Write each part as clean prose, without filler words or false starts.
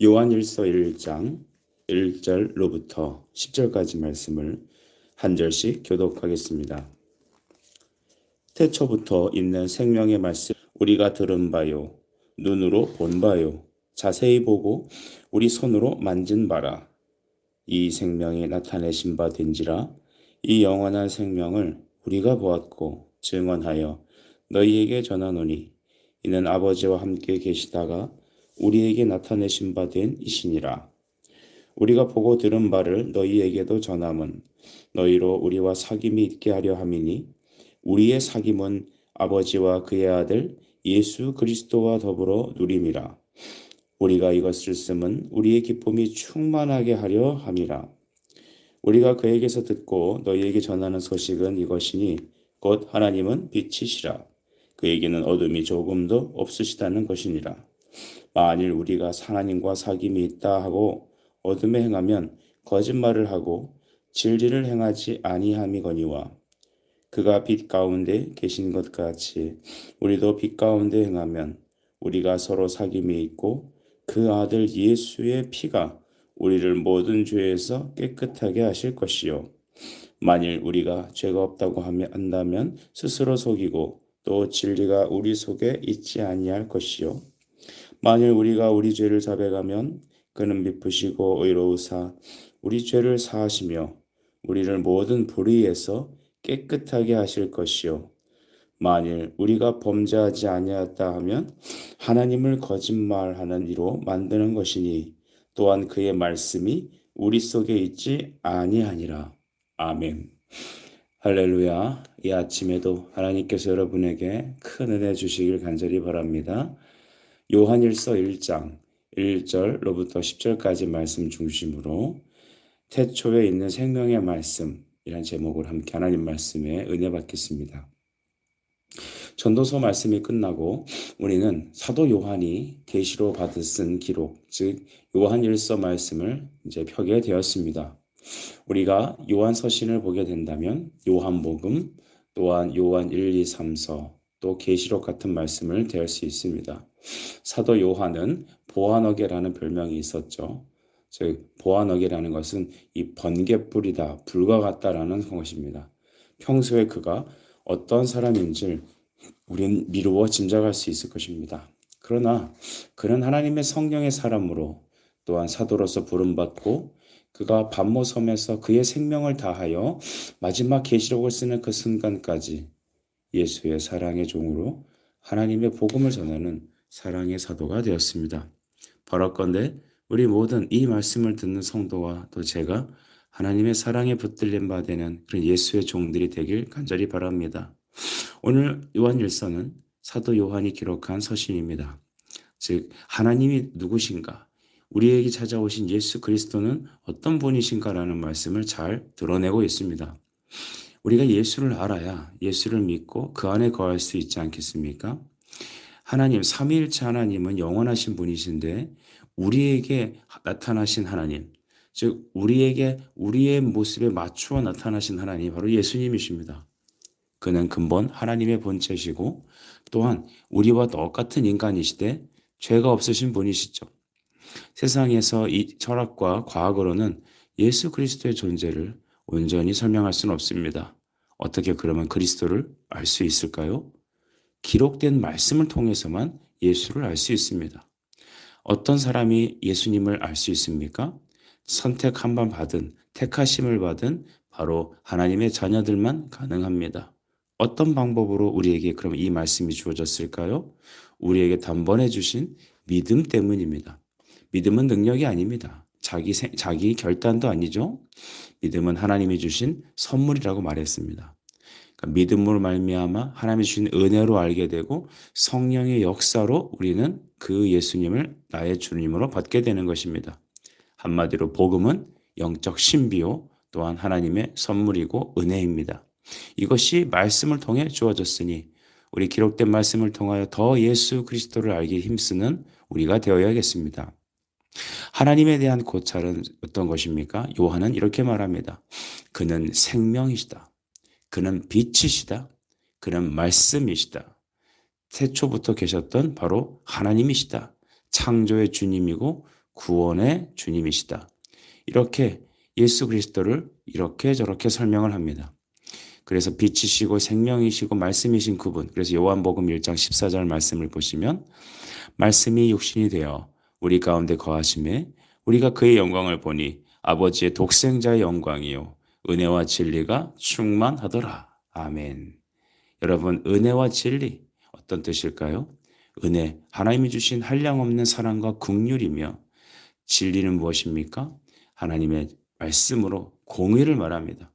요한일서 1장 1절로부터 10절까지 말씀을 한 절씩 교독하겠습니다. 태초부터 있는 생명의 말씀 우리가 들은 바요 눈으로 본 바요 자세히 보고 우리 손으로 만진 바라. 이 생명이 나타내신 바 된지라. 이 영원한 생명을 우리가 보았고 증언하여 너희에게 전하노니 이는 아버지와 함께 계시다가 우리에게 나타내신 바 된 이시니라. 우리가 보고 들은 바를 너희에게도 전함은 너희로 우리와 사귐이 있게 하려 함이니 우리의 사귐은 아버지와 그의 아들 예수 그리스도와 더불어 누림이라. 우리가 이것을 쓰면 우리의 기쁨이 충만하게 하려 함이라. 우리가 그에게서 듣고 너희에게 전하는 소식은 이것이니 곧 하나님은 빛이시라. 그에게는 어둠이 조금도 없으시다는 것이니라. 만일 우리가 하나님과 사귐이 있다 하고 어둠에 행하면 거짓말을 하고 진리를 행하지 아니함이거니와 그가 빛 가운데 계신 것 같이 우리도 빛 가운데 행하면 우리가 서로 사귐이 있고 그 아들 예수의 피가 우리를 모든 죄에서 깨끗하게 하실 것이요. 만일 우리가 죄가 없다고 한다면 스스로 속이고 또 진리가 우리 속에 있지 아니할 것이요. 만일 우리가 우리 죄를 자백하면 그는 미쁘시고 의로우사 우리 죄를 사하시며 우리를 모든 불의에서 깨끗하게 하실 것이요. 만일 우리가 범죄하지 아니하였다 하면 하나님을 거짓말하는 이로 만드는 것이니 또한 그의 말씀이 우리 속에 있지 아니하니라. 아멘. 할렐루야. 이 아침에도 하나님께서 여러분에게 큰 은혜 주시길 간절히 바랍니다. 요한일서 1장 1절로부터 10절까지 말씀 중심으로 태초에 있는 생명의 말씀이란 제목으로 함께 하나님 말씀에 은혜 받겠습니다. 전도서 말씀이 끝나고 우리는 사도 요한이 계시로 쓴 기록, 즉 요한일서 말씀을 이제 펴게 되었습니다. 우리가 요한 서신을 보게 된다면 요한복음, 또한 요한 1, 2, 3서, 또 계시록 같은 말씀을 대할 수 있습니다. 사도 요한은 보아너게라는 별명이 있었죠. 즉 보아너게라는 것은 이 번갯불이다, 불과 같다라는 것입니다. 평소에 그가 어떤 사람인지 우리는 미루어 짐작할 수 있을 것입니다. 그러나 그는 하나님의 성령의 사람으로 또한 사도로서 부름받고 그가 반모섬에서 그의 생명을 다하여 마지막 계시록을 쓰는 그 순간까지 예수의 사랑의 종으로 하나님의 복음을 전하는 사랑의 사도가 되었습니다. 바랄건대 우리 모든 이 말씀을 듣는 성도와 또 제가 하나님의 사랑에 붙들린 바 되는 그런 예수의 종들이 되길 간절히 바랍니다. 오늘 요한일서는 사도 요한이 기록한 서신입니다. 즉 하나님이 누구신가? 우리에게 찾아오신 예수 그리스도는 어떤 분이신가라는 말씀을 잘 드러내고 있습니다. 우리가 예수를 알아야 예수를 믿고 그 안에 거할 수 있지 않겠습니까? 하나님, 삼위일체 하나님은 영원하신 분이신데 우리에게 나타나신 하나님, 즉 우리에게 우리의 모습에 맞추어 나타나신 하나님이 바로 예수님이십니다. 그는 근본 하나님의 본체시고 또한 우리와 똑같은 인간이시되 죄가 없으신 분이시죠. 세상에서 이 철학과 과학으로는 예수 그리스도의 존재를 온전히 설명할 수는 없습니다. 어떻게 그러면 그리스도를 알 수 있을까요? 기록된 말씀을 통해서만 예수를 알 수 있습니다. 어떤 사람이 예수님을 알 수 있습니까? 선택한 바 받은, 택하심을 받은 바로 하나님의 자녀들만 가능합니다. 어떤 방법으로 우리에게 그럼 이 말씀이 주어졌을까요? 우리에게 단번에 주신 믿음 때문입니다. 믿음은 능력이 아닙니다. 자기 결단도 아니죠. 믿음은 하나님이 주신 선물이라고 말했습니다. 그러니까 믿음으로 말미암아 하나님이 주신 은혜로 알게 되고 성령의 역사로 우리는 그 예수님을 나의 주님으로 받게 되는 것입니다. 한마디로 복음은 영적 신비요 또한 하나님의 선물이고 은혜입니다. 이것이 말씀을 통해 주어졌으니 우리 기록된 말씀을 통하여 더 예수 그리스도를 알기 힘쓰는 우리가 되어야겠습니다. 하나님에 대한 고찰은 어떤 것입니까? 요한은 이렇게 말합니다. 그는 생명이시다. 그는 빛이시다. 그는 말씀이시다. 태초부터 계셨던 바로 하나님이시다. 창조의 주님이고 구원의 주님이시다. 이렇게 예수 그리스도를 이렇게 저렇게 설명을 합니다. 그래서 빛이시고 생명이시고 말씀이신 그분. 그래서 요한복음 1장 14절 말씀을 보시면 말씀이 육신이 되어 우리 가운데 거하심에 우리가 그의 영광을 보니 아버지의 독생자의 영광이요 은혜와 진리가 충만하더라. 아멘. 여러분, 은혜와 진리 어떤 뜻일까요? 은혜, 하나님이 주신 한량없는 사랑과 긍휼이며, 진리는 무엇입니까? 하나님의 말씀으로 공의를 말합니다.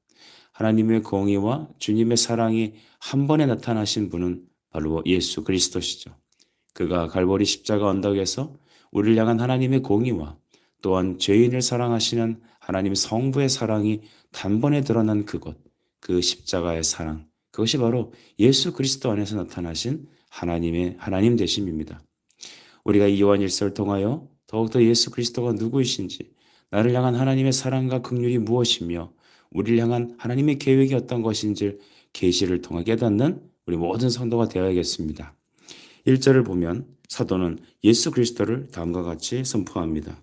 하나님의 공의와 주님의 사랑이 한 번에 나타나신 분은 바로 예수 그리스도시죠. 그가 갈보리 십자가 언덕에서 우리를 향한 하나님의 공의와 또한 죄인을 사랑하시는 하나님 성부의 사랑이 단번에 드러난 그것, 그 십자가의 사랑, 그것이 바로 예수 그리스도 안에서 나타나신 하나님의 하나님 되심입니다. 우리가 이 요한 1서를 통하여 더욱더 예수 그리스도가 누구이신지, 나를 향한 하나님의 사랑과 긍휼이 무엇이며 우리를 향한 하나님의 계획이 어떤 것인지 계시를 통해 깨닫는 우리 모든 성도가 되어야겠습니다. 1절을 보면 사도는 예수 그리스도를 다음과 같이 선포합니다.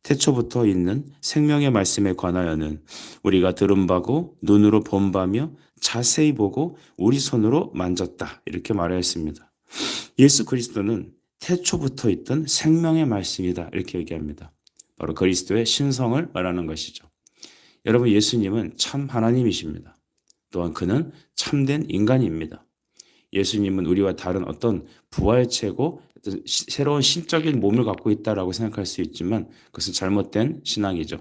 태초부터 있는 생명의 말씀에 관하여는 우리가 들은 바고 눈으로 본 바며 자세히 보고 우리 손으로 만졌다. 이렇게 말하였습니다. 예수 그리스도는 태초부터 있던 생명의 말씀이다. 이렇게 얘기합니다. 바로 그리스도의 신성을 말하는 것이죠. 여러분, 예수님은 참 하나님이십니다. 또한 그는 참된 인간입니다. 예수님은 우리와 다른 어떤 부활체고 새로운 신적인 몸을 갖고 있다라고 생각할 수 있지만 그것은 잘못된 신앙이죠.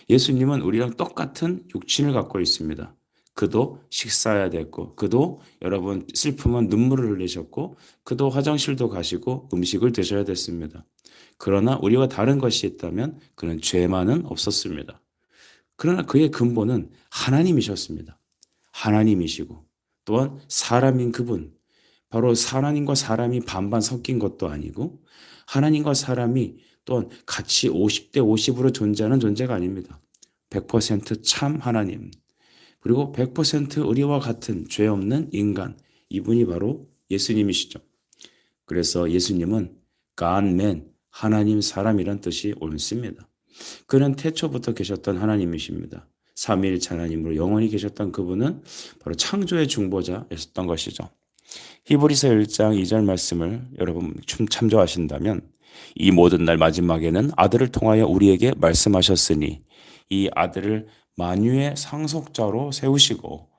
예수님은 우리랑 똑같은 육신을 갖고 있습니다. 그도 식사해야 됐고, 그도 여러분 슬프면 눈물을 흘리셨고, 그도 화장실도 가시고 음식을 드셔야 됐습니다. 그러나 우리와 다른 것이 있다면 그는 죄만은 없었습니다. 그러나 그의 근본은 하나님이셨습니다. 하나님이시고 또한 사람인 그분, 바로 하나님과 사람이 반반 섞인 것도 아니고 하나님과 사람이 또한 같이 50대 50으로 존재하는 존재가 아닙니다. 100% 하나님, 그리고 100% 우리와 같은 죄 없는 인간, 이분이 바로 예수님이시죠. 그래서 예수님은 God man, 하나님 사람이란 뜻이 옳습니다. 그는 태초부터 계셨던 하나님이십니다. 삼위일체 하나님으로 영원히 계셨던 그분은 바로 창조의 중보자였던 것이죠. 히브리서 1장 2절 말씀을 여러분 참조하신다면 이 모든 날 마지막에는 아들을 통하여 우리에게 말씀하셨으니 이 아들을 만유의 상속자로 세우시고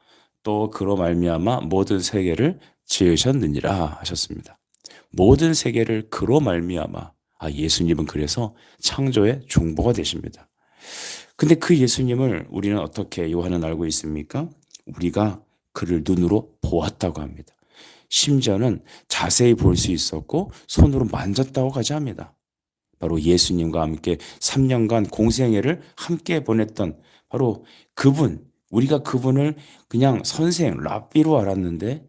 또 그로 말미암아 모든 세계를 지으셨느니라 하셨습니다. 모든 세계를 그로 말미암아, 예수님은 그래서 창조의 중보가 되십니다. 근데 그 예수님을 우리는 어떻게 요한은 알고 있습니까? 우리가 그를 눈으로 보았다고 합니다. 심지어는 자세히 볼 수 있었고 손으로 만졌다고까지 합니다. 바로 예수님과 함께 3년간 공생애를 함께 보냈던 바로 그분, 우리가 그분을 그냥 선생, 랍비로 알았는데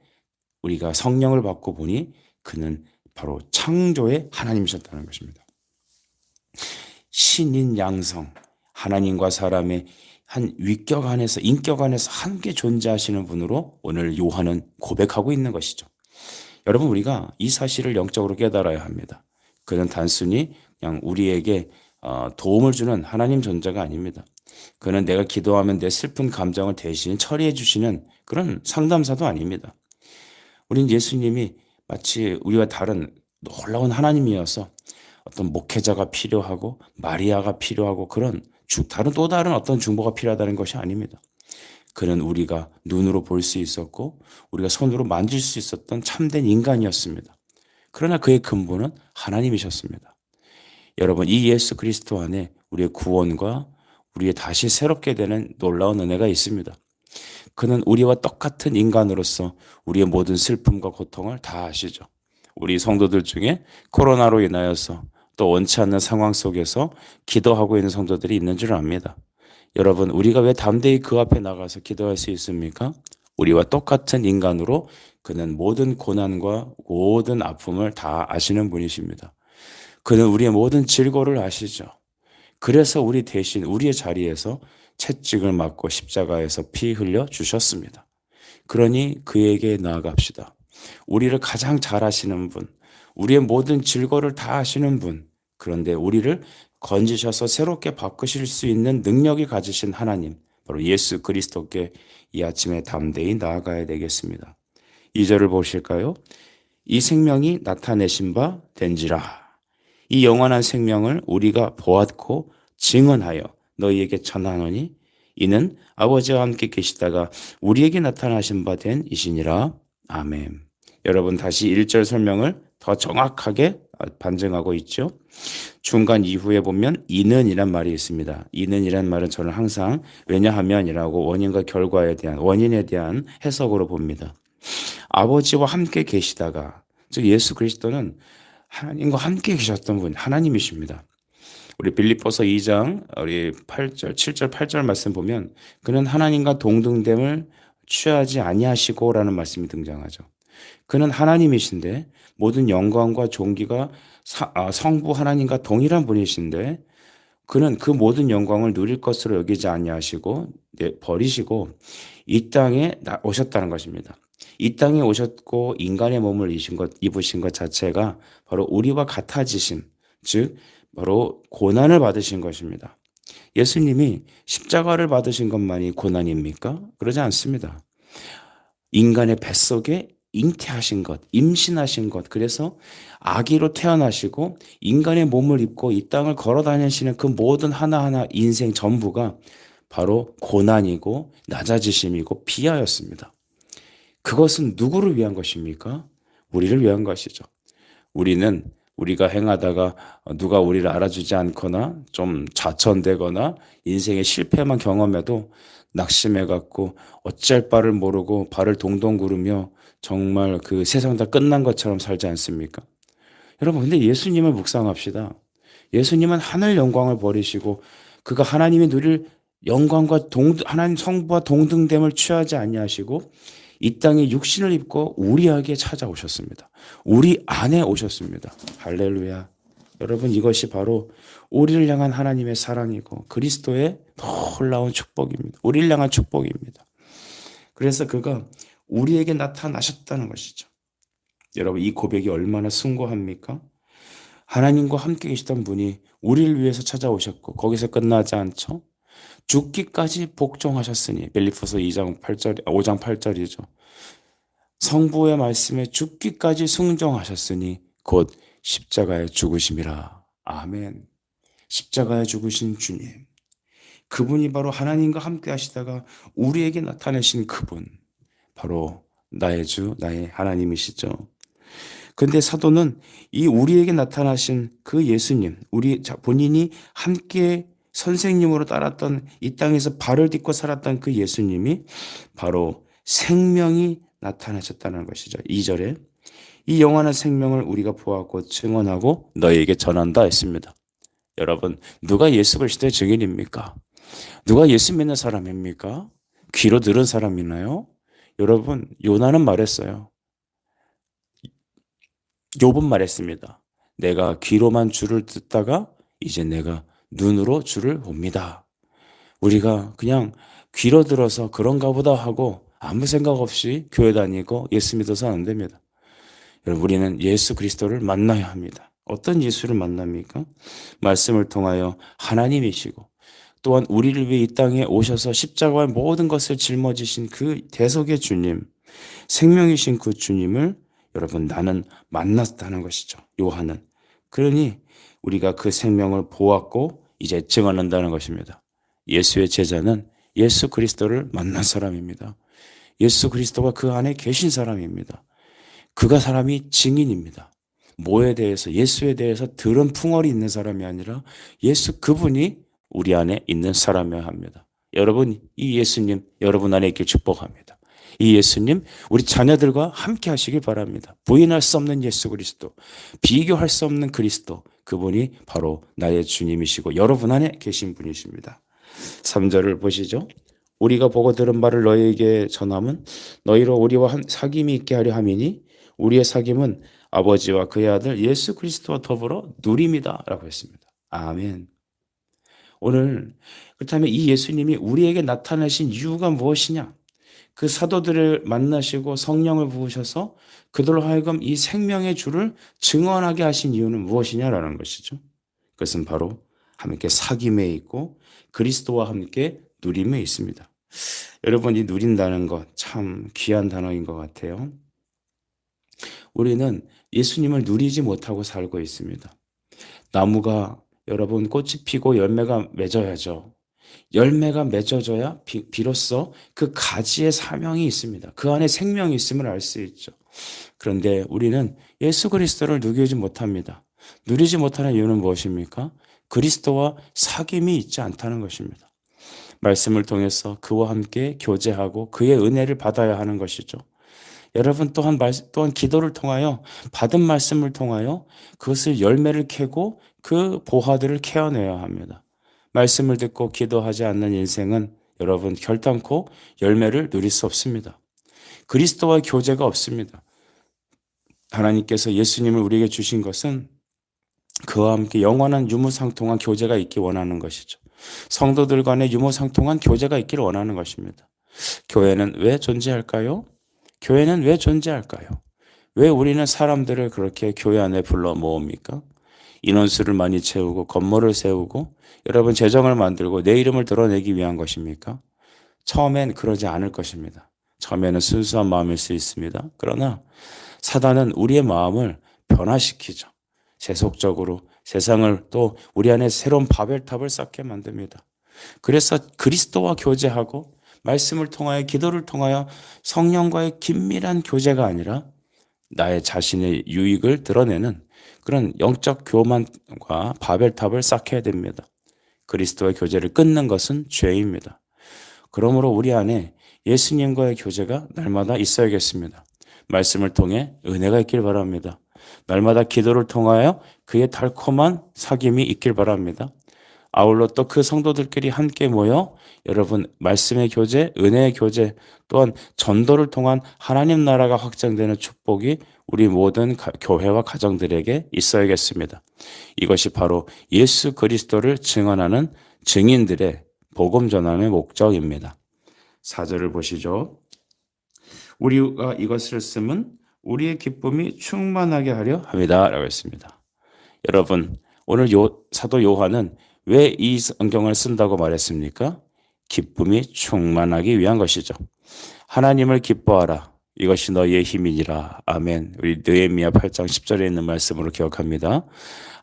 우리가 성령을 받고 보니 그는 바로 창조의 하나님이셨다는 것입니다. 신인 양성, 하나님과 사람의 한 위격 안에서, 인격 안에서 함께 존재하시는 분으로 오늘 요한은 고백하고 있는 것이죠. 여러분, 우리가 이 사실을 영적으로 깨달아야 합니다. 그는 단순히 그냥 우리에게 도움을 주는 하나님 존재가 아닙니다. 그는 내가 기도하면 내 슬픈 감정을 대신 처리해 주시는 그런 상담사도 아닙니다. 우린 예수님이 마치 우리와 다른 놀라운 하나님이어서 어떤 목회자가 필요하고 마리아가 필요하고 그런 또 다른 어떤 중보가 필요하다는 것이 아닙니다. 그는 우리가 눈으로 볼 수 있었고 우리가 손으로 만질 수 있었던 참된 인간이었습니다. 그러나 그의 근본은 하나님이셨습니다. 여러분, 이 예수 그리스도 안에 우리의 구원과 우리의 다시 새롭게 되는 놀라운 은혜가 있습니다. 그는 우리와 똑같은 인간으로서 우리의 모든 슬픔과 고통을 다 아시죠. 우리 성도들 중에 코로나로 인하여서 또 원치 않는 상황 속에서 기도하고 있는 성도들이 있는 줄 압니다. 여러분, 우리가 왜 담대히 그 앞에 나가서 기도할 수 있습니까? 우리와 똑같은 인간으로 그는 모든 고난과 모든 아픔을 다 아시는 분이십니다. 그는 우리의 모든 질고를 아시죠. 그래서 우리 대신 우리의 자리에서 채찍을 맞고 십자가에서 피 흘려 주셨습니다. 그러니 그에게 나아갑시다. 우리를 가장 잘 아시는 분, 우리의 모든 질고를 다 아시는 분, 그런데 우리를 건지셔서 새롭게 바꾸실 수 있는 능력이 가지신 하나님, 바로 예수 그리스도께 이 아침에 담대히 나아가야 되겠습니다. 2절을 보실까요? 이 생명이 나타내신 바 된지라. 이 영원한 생명을 우리가 보았고 증언하여 너희에게 전하노니 이는 아버지와 함께 계시다가 우리에게 나타나신 바 된 이시니라. 아멘. 여러분 다시 1절 설명을 더 정확하게 반증하고 있죠. 중간 이후에 보면 이는이란 말이 있습니다. 이는이란 말은 저는 항상 왜냐하면이라고 원인과 결과에 대한 원인에 대한 해석으로 봅니다. 아버지와 함께 계시다가 즉 예수 그리스도는 하나님과 함께 계셨던 분 하나님이십니다. 우리 빌립보서 2장 우리 8절 7절 8절 말씀 보면 그는 하나님과 동등됨을 취하지 아니하시고라는 말씀이 등장하죠. 그는 하나님이신데 모든 영광과 존귀가 성부 하나님과 동일한 분이신데 그는 그 모든 영광을 누릴 것으로 여기지 아니하시고 버리시고 이 땅에 오셨다는 것입니다. 이 땅에 오셨고 인간의 몸을 입으신 것 자체가 바로 우리와 같아지심, 즉 바로 고난을 받으신 것입니다. 예수님이 십자가를 받으신 것만이 고난입니까? 그러지 않습니다. 인간의 뱃속에 잉태하신 것, 임신하신 것, 그래서 아기로 태어나시고 인간의 몸을 입고 이 땅을 걸어 다니시는 그 모든 하나하나 인생 전부가 바로 고난이고 낮아지심이고 비하였습니다. 그것은 누구를 위한 것입니까? 우리를 위한 것이죠. 우리가 행하다가 누가 우리를 알아주지 않거나 좀 좌천되거나 인생의 실패만 경험해도 낙심해갖고 어쩔 바를 모르고 발을 동동 구르며 정말 그 세상 다 끝난 것처럼 살지 않습니까? 여러분, 근데 예수님을 묵상합시다. 예수님은 하늘 영광을 버리시고 그가 하나님이 누릴 영광과 하나님 성부와 동등됨을 취하지 아니하시고 이 땅에 육신을 입고 우리에게 찾아오셨습니다. 우리 안에 오셨습니다. 할렐루야. 여러분, 이것이 바로 우리를 향한 하나님의 사랑이고 그리스도의 놀라운 축복입니다. 우리를 향한 축복입니다. 그래서 그가 우리에게 나타나셨다는 것이죠. 여러분, 이 고백이 얼마나 숭고합니까? 하나님과 함께 계시던 분이 우리를 위해서 찾아오셨고 거기서 끝나지 않죠. 죽기까지 복종하셨으니 빌립보서 5장 8절이죠. 성부의 말씀에 죽기까지 순종하셨으니 곧 십자가에 죽으심이라. 아멘. 십자가에 죽으신 주님. 그분이 바로 하나님과 함께 하시다가 우리에게 나타내신 그분. 바로 나의 주, 나의 하나님이시죠. 근데 사도는 이 우리에게 나타나신 그 예수님, 본인이 함께 선생님으로 따랐던 이 땅에서 발을 딛고 살았던 그 예수님이 바로 생명이 나타나셨다는 것이죠. 2절에 이 영원한 생명을 우리가 보았고 증언하고 너희에게 전한다 했습니다. 여러분, 누가 예수 그리스도의 증인입니까? 누가 예수 믿는 사람입니까? 귀로 들은 사람이나요? 여러분, 요나는 말했어요. 욥은 말했습니다. 내가 귀로만 주를 듣다가 이제 내가 눈으로 주를 봅니다. 우리가 그냥 귀로 들어서 그런가 보다 하고 아무 생각 없이 교회 다니고 예수 믿어서 안 됩니다. 여러분, 우리는 예수 그리스도를 만나야 합니다. 어떤 예수를 만납니까? 말씀을 통하여 하나님이시고 또한 우리를 위해 이 땅에 오셔서 십자가의 모든 것을 짊어지신 그 대속의 주님, 생명이신 그 주님을 여러분 나는 만났다는 것이죠. 요한은. 그러니 우리가 그 생명을 보았고 이제 증언한다는 것입니다. 예수의 제자는 예수 그리스도를 만난 사람입니다. 예수 그리스도가 그 안에 계신 사람입니다. 그가 사람이 증인입니다. 뭐에 대해서, 예수에 대해서 들은 풍월이 있는 사람이 아니라 예수 그분이 우리 안에 있는 사람이어야 합니다. 여러분, 이 예수님 여러분 안에 있길 축복합니다. 이 예수님 우리 자녀들과 함께 하시길 바랍니다. 부인할 수 없는 예수 그리스도, 비교할 수 없는 그리스도, 그분이 바로 나의 주님이시고 여러분 안에 계신 분이십니다. 3절을 보시죠. 우리가 보고 들은 바를 너희에게 전함은 너희로 우리와 사귐이 있게 하려 함이니 우리의 사귐은 아버지와 그의 아들 예수 그리스도와 더불어 누림이다 라고 했습니다. 아멘. 오늘 그렇다면 이 예수님이 우리에게 나타나신 이유가 무엇이냐? 그 사도들을 만나시고 성령을 부으셔서 그들로 하여금 이 생명의 주를 증언하게 하신 이유는 무엇이냐라는 것이죠. 그것은 바로 함께 사귐에 있고 그리스도와 함께 누림에 있습니다. 여러분, 이 누린다는 것 참 귀한 단어인 것 같아요. 우리는 예수님을 누리지 못하고 살고 있습니다. 나무가 여러분 꽃이 피고 열매가 맺어야죠. 열매가 맺어져야 비로소 그 가지의 사명이 있습니다. 그 안에 생명이 있음을 알 수 있죠. 그런데 우리는 예수 그리스도를 누리지 못합니다. 누리지 못하는 이유는 무엇입니까? 그리스도와 사귐이 있지 않다는 것입니다. 말씀을 통해서 그와 함께 교제하고 그의 은혜를 받아야 하는 것이죠. 여러분 또한 기도를 통하여 받은 말씀을 통하여 그것을 열매를 캐고 그 보화들을 캐어내야 합니다. 말씀을 듣고 기도하지 않는 인생은 여러분 결단코 열매를 누릴 수 없습니다. 그리스도와의 교제가 없습니다. 하나님께서 예수님을 우리에게 주신 것은 그와 함께 영원한 유무상통한 교제가 있기 원하는 것이죠. 성도들 간의 유무상통한 교제가 있기를 원하는 것입니다. 교회는 왜 존재할까요? 교회는 왜 존재할까요? 왜 우리는 사람들을 그렇게 교회 안에 불러 모읍니까? 인원수를 많이 채우고 건물을 세우고 여러분 재정을 만들고 내 이름을 드러내기 위한 것입니까? 처음엔 그러지 않을 것입니다. 처음에는 순수한 마음일 수 있습니다. 그러나 사단은 우리의 마음을 변화시키죠. 세속적으로 세상을 또 우리 안에 새로운 바벨탑을 쌓게 만듭니다. 그래서 그리스도와 교제하고 말씀을 통하여 기도를 통하여 성령과의 긴밀한 교제가 아니라 나의 자신의 유익을 드러내는 그런 영적 교만과 바벨탑을 쌓게 됩니다. 그리스도의 교제를 끊는 것은 죄입니다. 그러므로 우리 안에 예수님과의 교제가 날마다 있어야겠습니다. 말씀을 통해 은혜가 있길 바랍니다. 날마다 기도를 통하여 그의 달콤한 사귐이 있길 바랍니다. 아울러 또 그 성도들끼리 함께 모여 여러분 말씀의 교제, 은혜의 교제 또한 전도를 통한 하나님 나라가 확장되는 축복이 우리 모든 교회와 가정들에게 있어야겠습니다. 이것이 바로 예수 그리스도를 증언하는 증인들의 복음 전함의 목적입니다. 4절을 보시죠. 우리가 이것을 쓰면 우리의 기쁨이 충만하게 하려 합니다. 라고 했습니다. 여러분, 오늘 사도 요한은 왜 이 성경을 쓴다고 말했습니까? 기쁨이 충만하기 위한 것이죠. 하나님을 기뻐하라. 이것이 너희의 힘이니라. 아멘. 우리 느헤미야 8장 10절에 있는 말씀으로 기억합니다.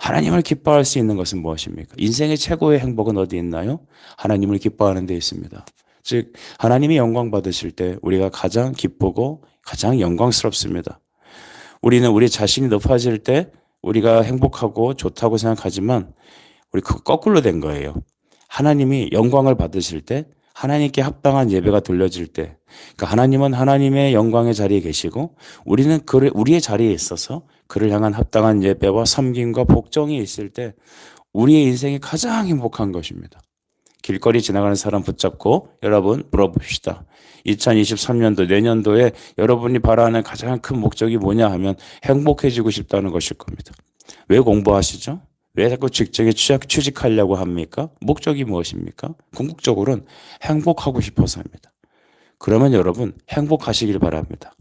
하나님을 기뻐할 수 있는 것은 무엇입니까? 인생의 최고의 행복은 어디 있나요? 하나님을 기뻐하는 데 있습니다. 즉 하나님이 영광 받으실 때 우리가 가장 기쁘고 가장 영광스럽습니다. 우리는 우리 자신이 높아질 때 우리가 행복하고 좋다고 생각하지만 우리 그거 거꾸로 된 거예요. 하나님이 영광을 받으실 때 하나님께 합당한 예배가 돌려질 때 그러니까 하나님은 하나님의 영광의 자리에 계시고 우리는 우리의 자리에 있어서 그를 향한 합당한 예배와 섬김과 복종이 있을 때 우리의 인생이 가장 행복한 것입니다. 길거리 지나가는 사람 붙잡고 여러분 물어봅시다. 2023년도 내년도에 여러분이 바라는 가장 큰 목적이 뭐냐 하면 행복해지고 싶다는 것일 겁니다. 왜 공부하시죠? 왜 자꾸 직장에 취직하려고 합니까? 목적이 무엇입니까? 궁극적으로는 행복하고 싶어서입니다. 그러면 여러분 행복하시길 바랍니다.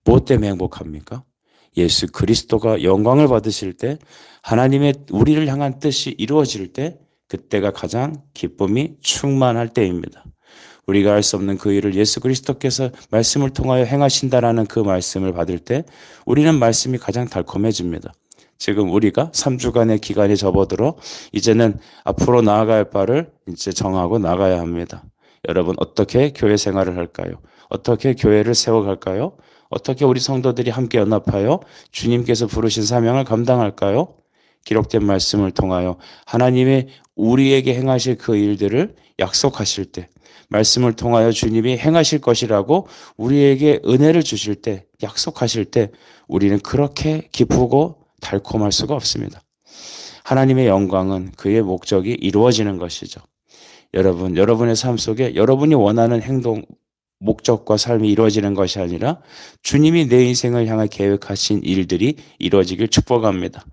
무엇 때문에 행복합니까? 예수 그리스도가 영광을 받으실 때 하나님의 우리를 향한 뜻이 이루어질 때 그때가 가장 기쁨이 충만할 때입니다. 우리가 할 수 없는 그 일을 예수 그리스도께서 말씀을 통하여 행하신다라는 그 말씀을 받을 때 우리는 말씀이 가장 달콤해집니다. 지금 우리가 3주간의 기간이 접어들어 이제는 앞으로 나아갈 바를 이제 정하고 나가야 합니다. 여러분 어떻게 교회 생활을 할까요? 어떻게 교회를 세워갈까요? 어떻게 우리 성도들이 함께 연합하여 주님께서 부르신 사명을 감당할까요? 기록된 말씀을 통하여 하나님의 우리에게 행하실 그 일들을 약속하실 때 말씀을 통하여 주님이 행하실 것이라고 우리에게 은혜를 주실 때 약속하실 때 우리는 그렇게 기쁘고 달콤할 수가 없습니다. 하나님의 영광은 그의 목적이 이루어지는 것이죠. 여러분, 여러분의 삶 속에 여러분이 원하는 행동, 목적과 삶이 이루어지는 것이 아니라 주님이 내 인생을 향해 계획하신 일들이 이루어지길 축복합니다.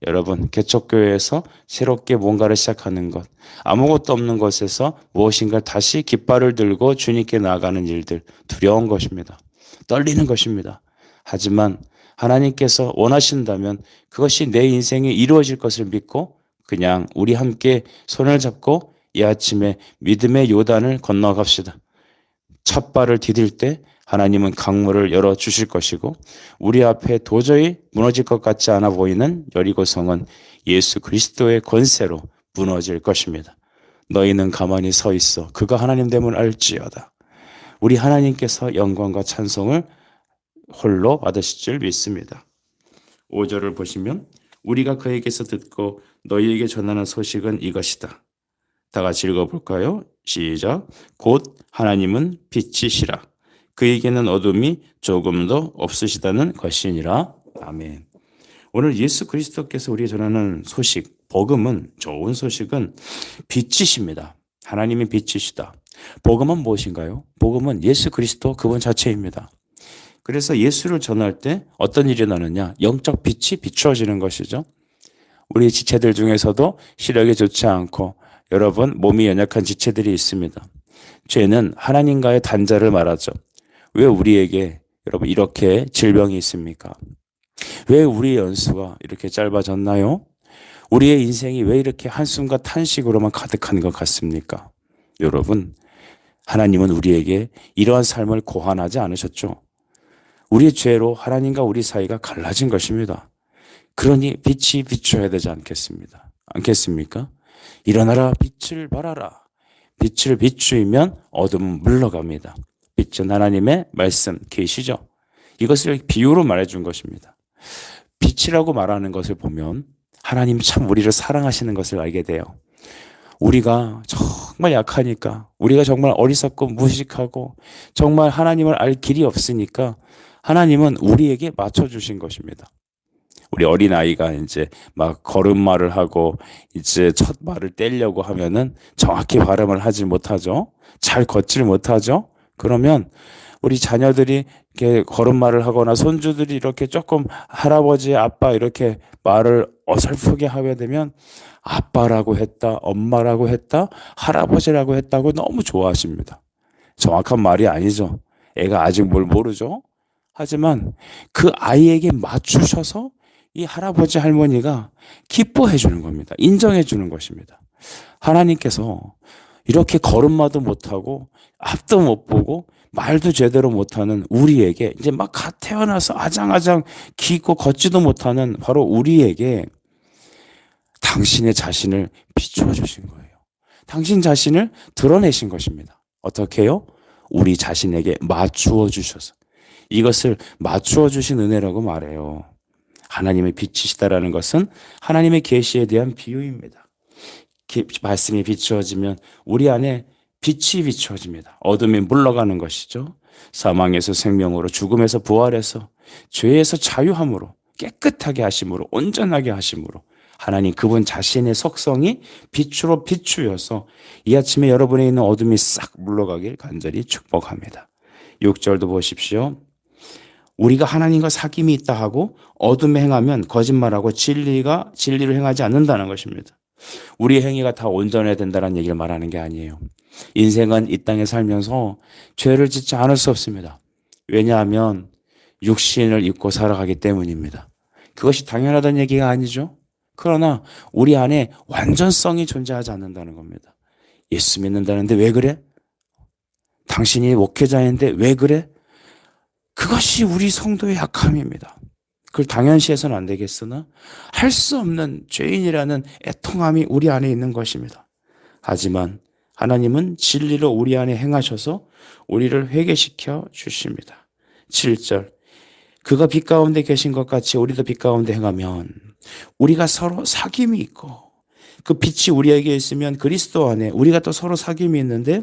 여러분, 개척교회에서 새롭게 뭔가를 시작하는 것, 아무것도 없는 것에서 무엇인가 다시 깃발을 들고 주님께 나아가는 일들, 두려운 것입니다. 떨리는 것입니다. 하지만 하나님께서 원하신다면 그것이 내 인생에 이루어질 것을 믿고 그냥 우리 함께 손을 잡고 이 아침에 믿음의 요단을 건너갑시다. 첫 발을 디딜 때 하나님은 강물을 열어주실 것이고 우리 앞에 도저히 무너질 것 같지 않아 보이는 여리고성은 예수 그리스도의 권세로 무너질 것입니다. 너희는 가만히 서 있어 그가 하나님 됨을 알지어다. 우리 하나님께서 영광과 찬송을 홀로 받으실 줄 믿습니다. 5절을 보시면 우리가 그에게서 듣고 너희에게 전하는 소식은 이것이다. 다 같이 읽어볼까요? 시작. 곧 하나님은 빛이시라. 그에게는 어둠이 조금도 없으시다는 것이니라. 아멘. 오늘 예수 그리스도께서 우리에게 전하는 소식, 복음은, 좋은 소식은 빛이십니다. 하나님이 빛이시다. 복음은 무엇인가요? 복음은 예수 그리스도 그분 자체입니다. 그래서 예수를 전할 때 어떤 일이 나느냐? 영적 빛이 비추어지는 것이죠. 우리 지체들 중에서도 시력이 좋지 않고 여러분 몸이 연약한 지체들이 있습니다. 죄는 하나님과의 단절을 말하죠. 왜 우리에게 여러분 이렇게 질병이 있습니까? 왜 우리의 연수가 이렇게 짧아졌나요? 우리의 인생이 왜 이렇게 한숨과 탄식으로만 가득한 것 같습니까? 여러분, 하나님은 우리에게 이러한 삶을 고안하지 않으셨죠. 우리의 죄로 하나님과 우리 사이가 갈라진 것입니다. 그러니 빛이 비춰야 되지 않겠습니까? 일어나라 빛을 발하라. 빛을 비추면 어둠은 물러갑니다. 빛은 하나님의 말씀, 계시죠. 이것을 비유로 말해준 것입니다. 빛이라고 말하는 것을 보면 하나님이 참 우리를 사랑하시는 것을 알게 돼요. 우리가 정말 약하니까, 우리가 정말 어리석고 무식하고 정말 하나님을 알 길이 없으니까 하나님은 우리에게 맞춰주신 것입니다. 우리 어린아이가 이제 막 걸음마를 하고 이제 첫 발을 떼려고 하면은 정확히 발음을 하지 못하죠. 잘 걷질 못하죠. 그러면 우리 자녀들이 이렇게 걸음마를 하거나 손주들이 이렇게 조금 할아버지, 아빠 이렇게 말을 어설프게 하게 되면 아빠라고 했다, 엄마라고 했다, 할아버지라고 했다고 너무 좋아하십니다. 정확한 말이 아니죠. 애가 아직 뭘 모르죠. 하지만 그 아이에게 맞추셔서 이 할아버지 할머니가 기뻐해 주는 겁니다. 인정해 주는 것입니다. 하나님께서 이렇게 걸음마도 못하고 앞도 못 보고 말도 제대로 못하는 우리에게 이제 막 갓 태어나서 아장아장 기고 걷지도 못하는 바로 우리에게 당신의 자신을 비추어 주신 거예요. 당신 자신을 드러내신 것입니다. 어떻게 해요? 우리 자신에게 맞추어 주셔서. 이것을 맞추어 주신 은혜라고 말해요. 하나님의 빛이시다라는 것은 하나님의 계시에 대한 비유입니다. 말씀이 비추어지면 우리 안에 빛이 비추어집니다. 어둠이 물러가는 것이죠. 사망에서 생명으로, 죽음에서 부활해서, 죄에서 자유함으로, 깨끗하게 하심으로, 온전하게 하심으로 하나님 그분 자신의 속성이 빛으로 비추어서 이 아침에 여러분에 있는 어둠이 싹 물러가길 간절히 축복합니다. 6절도 보십시오. 우리가 하나님과 사귐이 있다 하고 어둠에 행하면 거짓말하고 진리를 행하지 않는다는 것입니다. 우리의 행위가 다 온전해야 된다는 얘기를 말하는 게 아니에요. 인생은 이 땅에 살면서 죄를 짓지 않을 수 없습니다. 왜냐하면 육신을 입고 살아가기 때문입니다. 그것이 당연하다는 얘기가 아니죠. 그러나 우리 안에 완전성이 존재하지 않는다는 겁니다. 예수 믿는다는데 왜 그래? 당신이 목회자인데 왜 그래? 그것이 우리 성도의 약함입니다. 그걸 당연시해서는 안 되겠으나 할 수 없는 죄인이라는 애통함이 우리 안에 있는 것입니다. 하지만 하나님은 진리로 우리 안에 행하셔서 우리를 회개시켜 주십니다. 7절 그가 빛 가운데 계신 것 같이 우리도 빛 가운데 행하면 우리가 서로 사귐이 있고 그 빛이 우리에게 있으면 그리스도 안에 우리가 또 서로 사귐이 있는데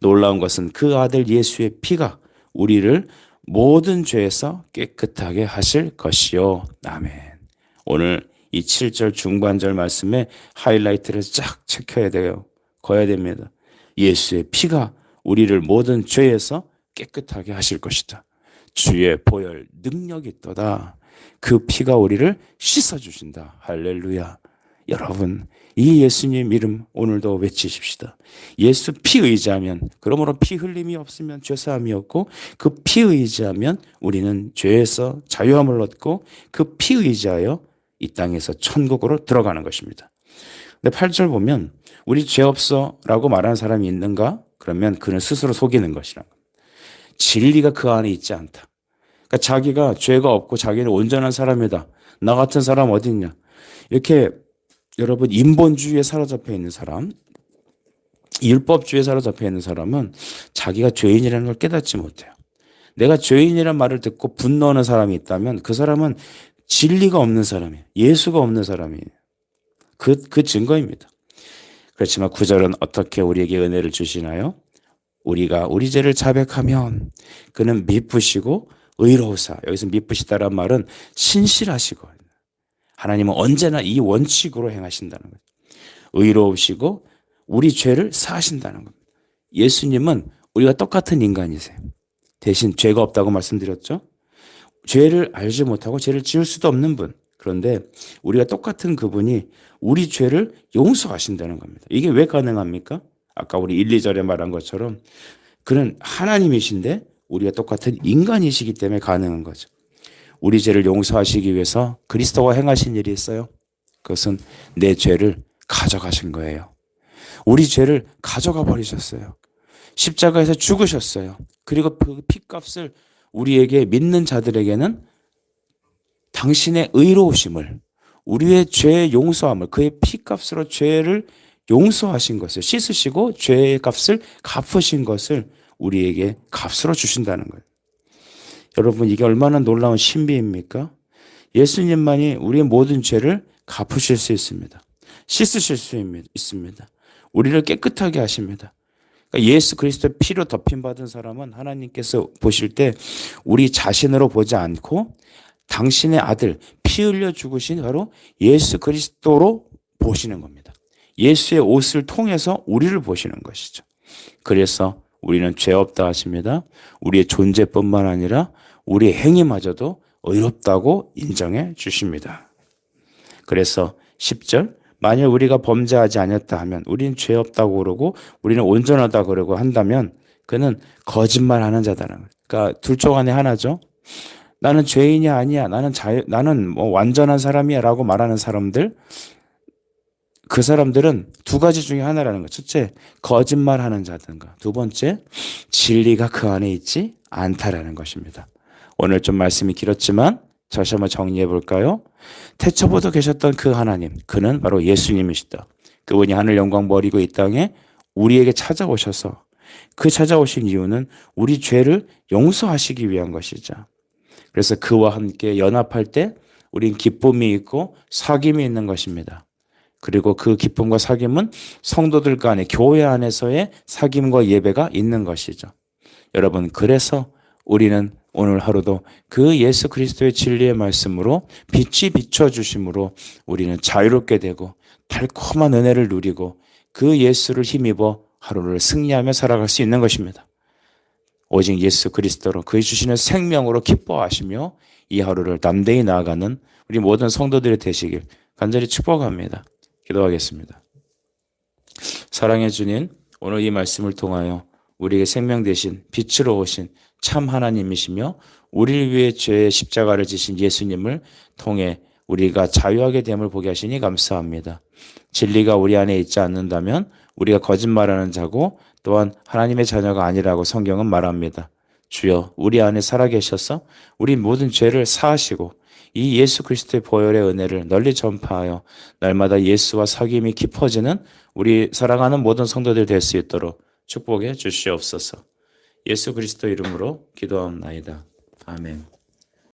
놀라운 것은 그 아들 예수의 피가 우리를 모든 죄에서 깨끗하게 하실 것이요. 아멘. 오늘 이 7절 중반절 말씀에 하이라이트를 쫙 체크해야 돼요. 거야 됩니다. 예수의 피가 우리를 모든 죄에서 깨끗하게 하실 것이다. 주의 보혈 능력이 있도다. 그 피가 우리를 씻어주신다. 할렐루야. 여러분 이 예수님 이름 오늘도 외치십시다. 예수 피 의지하면 그러므로 피 흘림이 없으면 죄사함이 없고 그 피 의지하면 우리는 죄에서 자유함을 얻고 그 피 의지하여 이 땅에서 천국으로 들어가는 것입니다. 근데 8절 보면 우리 죄 없어라고 말하는 사람이 있는가? 그러면 그는 스스로 속이는 것이라. 진리가 그 안에 있지 않다. 그러니까 자기가 죄가 없고 자기는 온전한 사람이다. 나 같은 사람 어디 있냐? 이렇게 여러분 인본주의에 사로잡혀 있는 사람, 율법주의에 사로잡혀 있는 사람은 자기가 죄인이라는 걸 깨닫지 못해요. 내가 죄인이라는 말을 듣고 분노하는 사람이 있다면 그 사람은 진리가 없는 사람이에요. 예수가 없는 사람이에요. 그 증거입니다. 그렇지만 9절은 어떻게 우리에게 은혜를 주시나요? 우리가 우리 죄를 자백하면 그는 미쁘시고 의로우사. 여기서 미쁘시다란 말은 신실하시고 하나님은 언제나 이 원칙으로 행하신다는 거예요. 의로우시고 우리 죄를 사하신다는 겁니다. 예수님은 우리가 똑같은 인간이세요. 대신 죄가 없다고 말씀드렸죠. 죄를 알지 못하고 죄를 지을 수도 없는 분. 그런데 우리가 똑같은 그분이 우리 죄를 용서하신다는 겁니다. 이게 왜 가능합니까? 아까 우리 1, 2절에 말한 것처럼 그는 하나님이신데 우리가 똑같은 인간이시기 때문에 가능한 거죠. 우리 죄를 용서하시기 위해서 그리스도가 행하신 일이 있어요. 그것은 내 죄를 가져가신 거예요. 우리 죄를 가져가 버리셨어요. 십자가에서 죽으셨어요. 그리고 그 피값을 우리에게 믿는 자들에게는 당신의 의로우심을, 우리의 죄의 용서함을, 그의 피값으로 죄를 용서하신 것을 씻으시고 죄의 값을 갚으신 것을 우리에게 값으로 주신다는 거예요. 여러분 이게 얼마나 놀라운 신비입니까? 예수님만이 우리의 모든 죄를 갚으실 수 있습니다. 씻으실 수 있습니다. 우리를 깨끗하게 하십니다. 그러니까 예수 그리스도의 피로 덮임받은 사람은 하나님께서 보실 때 우리 자신으로 보지 않고 당신의 아들 피 흘려 죽으신 바로 예수 그리스도로 보시는 겁니다. 예수의 옷을 통해서 우리를 보시는 것이죠. 그래서 우리는 죄 없다 하십니다. 우리의 존재뿐만 아니라 우리의 행위마저도 의롭다고 인정해 주십니다. 그래서 10절 만일 우리가 범죄하지 않았다 하면 우리는 죄 없다고 그러고 우리는 온전하다 그러고 한다면 그는 거짓말하는 자다라는 거예요. 그러니까 둘 중 안에 하나죠. 나는 죄인이 아니야. 나는 뭐 완전한 사람이야라고 말하는 사람들, 그 사람들은 두 가지 중에 하나라는 거예요. 첫째, 거짓말하는 자든가. 두 번째, 진리가 그 안에 있지 않다라는 것입니다. 오늘 좀 말씀이 길었지만 다시 한번 정리해 볼까요? 태초부터 계셨던 그 하나님, 그는 바로 예수님이시다. 그분이 하늘 영광 버리고 이 땅에 우리에게 찾아오셔서 그 찾아오신 이유는 우리 죄를 용서하시기 위한 것이죠. 그래서 그와 함께 연합할 때 우린 기쁨이 있고 사귐이 있는 것입니다. 그리고 그 기쁨과 사귐은 성도들 간의 교회 안에서의 사귐과 예배가 있는 것이죠. 여러분, 그래서 우리는 오늘 하루도 그 예수 그리스도의 진리의 말씀으로 빛이 비춰주심으로 우리는 자유롭게 되고 달콤한 은혜를 누리고 그 예수를 힘입어 하루를 승리하며 살아갈 수 있는 것입니다. 오직 예수 그리스도로 그의 주시는 생명으로 기뻐하시며 이 하루를 담대히 나아가는 우리 모든 성도들이 되시길 간절히 축복합니다. 기도하겠습니다. 사랑해 주님, 오늘 이 말씀을 통하여 우리에게 생명 되신 빛으로 오신 참 하나님이시며 우리를 위해 죄의 십자가를 지신 예수님을 통해 우리가 자유하게 됨을 보게 하시니 감사합니다. 진리가 우리 안에 있지 않는다면 우리가 거짓말하는 자고 또한 하나님의 자녀가 아니라고 성경은 말합니다. 주여, 우리 안에 살아계셔서 우리 모든 죄를 사하시고 이 예수 그리스도의 보혈의 은혜를 널리 전파하여 날마다 예수와 사귐이 깊어지는 우리 사랑하는 모든 성도들 될 수 있도록 축복해 주시옵소서. 예수 그리스도 이름으로 기도하옵나이다. 아멘.